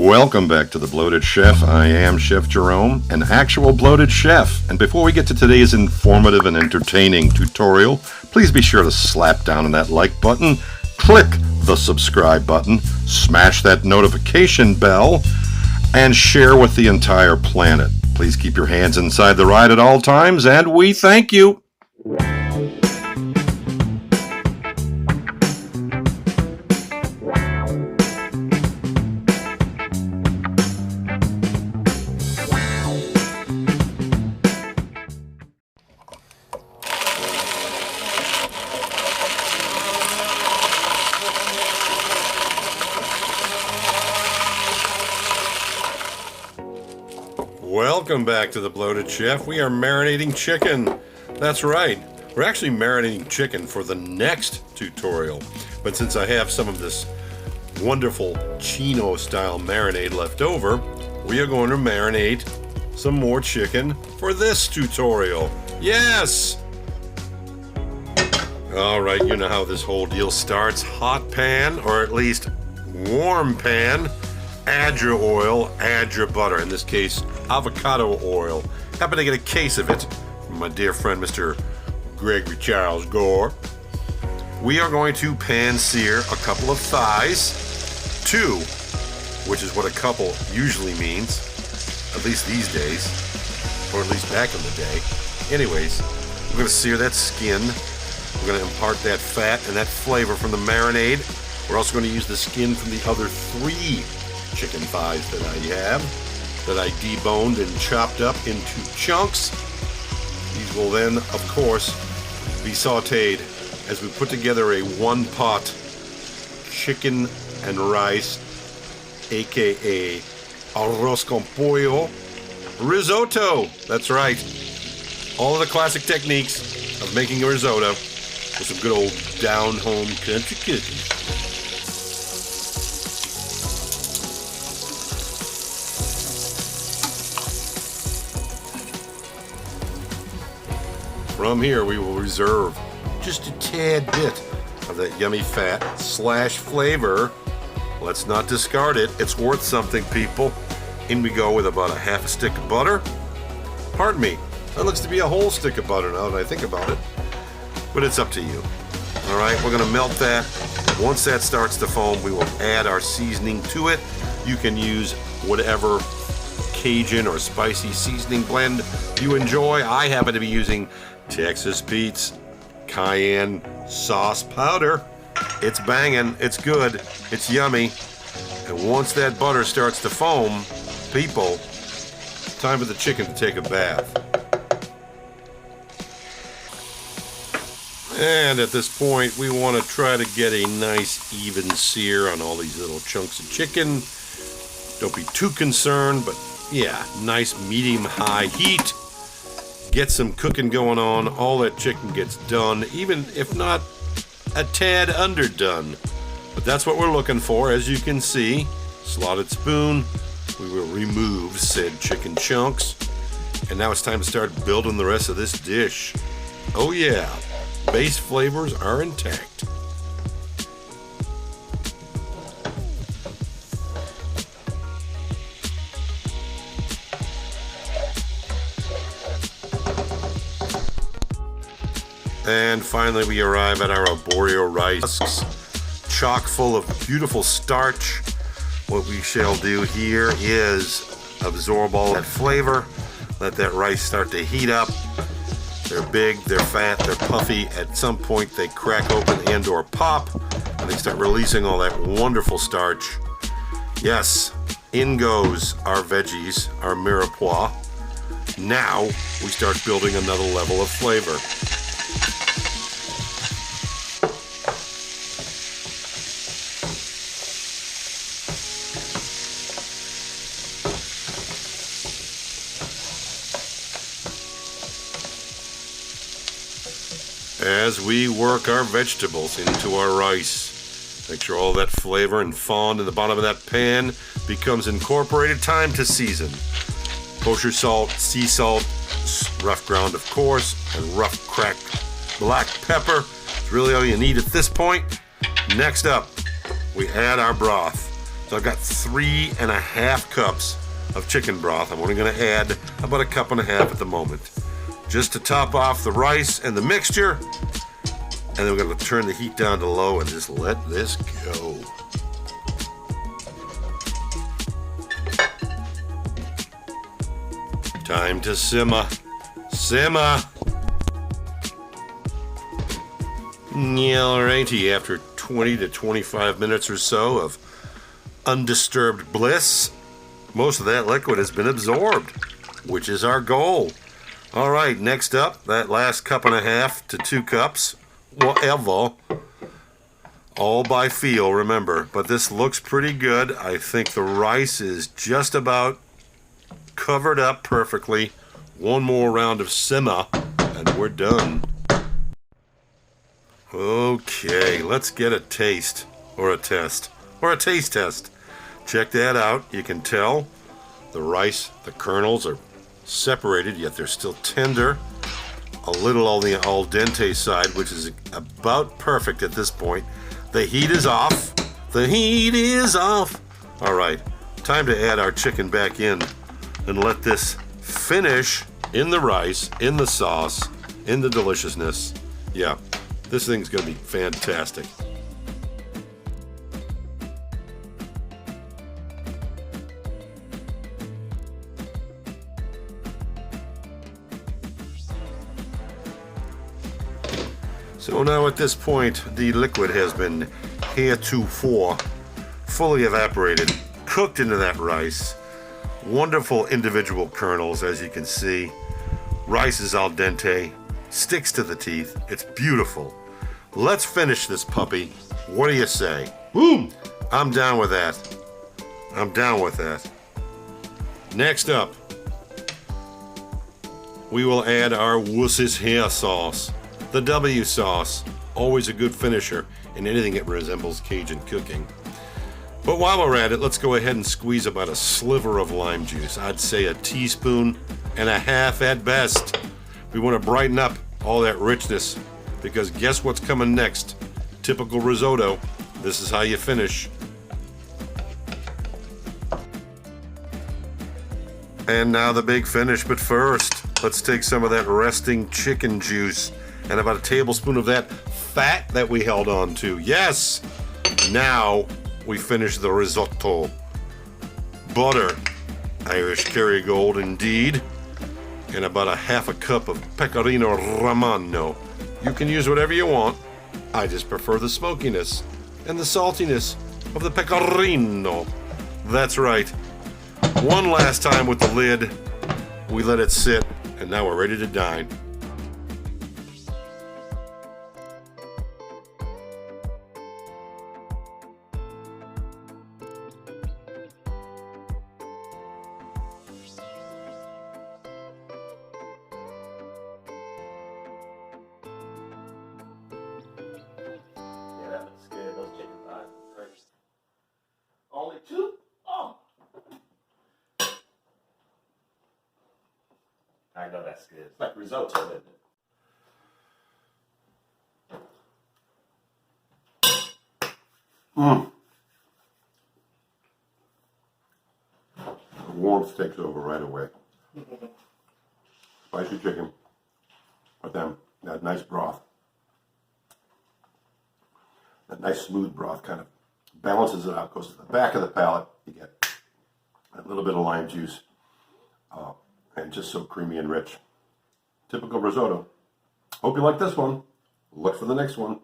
Welcome back to The Bloated Chef. I am Chef Jerome, an actual bloated chef. And before we get to today's informative and entertaining tutorial, please be sure to slap down on that like button, click the subscribe button, smash that notification bell, and share with the entire planet. Please keep your hands inside the ride at all times, and we thank you. Welcome back to The Bloated Chef. We are marinating chicken. That's right. We're actually marinating chicken for the next tutorial. But since I have some of this wonderful Chino style marinade left over, we are going to marinate some more chicken for this tutorial. Yes! Alright, you know how this whole deal starts. Hot pan, or at least warm pan. Add your oil, add your butter. In this case, avocado oil. Happen to get a case of it from my dear friend, Mr. Gregory Charles Gore. We are going to pan-sear a couple of thighs. 2, which is what a couple usually means, at least these days, or at least back in the day. Anyways, we're going to sear that skin. We're going to impart that fat and that flavor from the marinade. We're also going to use the skin from the other 3 chicken thighs that I have, that I deboned and chopped up into chunks. These will then, of course, be sauteed as we put together a one-pot chicken and rice, aka Arroz con Pollo risotto. That's right. All of the classic techniques of making a risotto with some good old down-home country cooking. From here, we will reserve just a tad bit of that yummy fat / flavor. Let's not discard it. It's worth something, people. In we go with about a half a stick of butter. Pardon me, that looks to be a whole stick of butter now that I think about it. But it's up to you. All right, we're gonna melt that. Once that starts to foam, we will add our seasoning to it. You can use whatever Cajun or spicy seasoning blend you enjoy. I happen to be using Texas Pete's cayenne sauce powder. It's banging, it's good, it's yummy. And once that butter starts to foam, people, time for the chicken to take a bath. And at this point, we want to try to get a nice even sear on all these little chunks of chicken. Don't be too concerned, but yeah, nice medium-high heat. Get some cooking going on. All that chicken gets done, even if not a tad underdone. But that's what we're looking for. As you can see, slotted spoon, we will remove said chicken chunks. And now it's time to start building the rest of this dish. Oh yeah, base flavors are intact. And finally, we arrive at our Arborio Rice, chock full of beautiful starch. What we shall do here is absorb all that flavor, let that rice start to heat up. They're big, they're fat, they're puffy. At some point, they crack open and or pop, and they start releasing all that wonderful starch. Yes, in goes our veggies, our mirepoix. Now, we start building another level of flavor. As we work our vegetables into our rice, make sure all that flavor and fond in the bottom of that pan becomes incorporated. Time to season. Kosher salt, sea salt, rough ground of course, and rough cracked black pepper. It's really all you need at this point. Next up, we add our broth. So I've got 3.5 cups of chicken broth. I'm only going to add about 1.5 cups at the moment, just to top off the rice and the mixture. And then we're going to turn the heat down to low and just let this go. Time to simmer. Simmer. Yeah, alrighty, after 20 to 25 minutes or so of undisturbed bliss, most of that liquid has been absorbed, which is our goal. All right, next up, that last 1.5 to 2 cups, whatever, all by feel, remember, but this looks pretty good. I think the rice is just about covered up perfectly. One more round of simmer, and we're done. Okay, let's get a taste, or a test, or a taste test. Check that out. You can tell the rice, the kernels are separated, yet they're still tender. A little on the al dente side, which is about perfect at this point. The heat is off. The heat is off. All right, time to add our chicken back in and let this finish in the rice, in the sauce, in the deliciousness. Yeah, this thing's gonna be fantastic. So now at this point, the liquid has been heretofore fully evaporated, cooked into that rice. Wonderful individual kernels, as you can see. Rice is al dente, sticks to the teeth. It's beautiful. Let's finish this puppy. What do you say? Boom! I'm down with that. I'm down with that. Next up, we will add our Wuss's hair sauce. The W sauce, always a good finisher in anything that resembles Cajun cooking. But while we're at it, let's go ahead and squeeze about a sliver of lime juice. I'd say 1.5 teaspoons at best. We want to brighten up all that richness, because guess what's coming next? Typical risotto. This is how you finish. And now the big finish, but first, let's take some of that resting chicken juice and about 1 tablespoon of that fat that we held on to. Yes! Now we finish the risotto. Butter, Irish Kerrygold indeed, and about 1/2 cup of pecorino romano. You can use whatever you want. I just prefer the smokiness and the saltiness of the pecorino. That's right. One last time with the lid. We let it sit, and now we're ready to dine. Only 2? Oh! I know that's good. It's like risotto, isn't it? Mmm. The warmth takes over right away. Spicy chicken, but then that nice broth. That nice smooth broth kind of balances it out, goes to the back of the palate. You get a little bit of lime juice, and just so creamy and rich. Typical risotto. Hope you like this one. Look for the next one.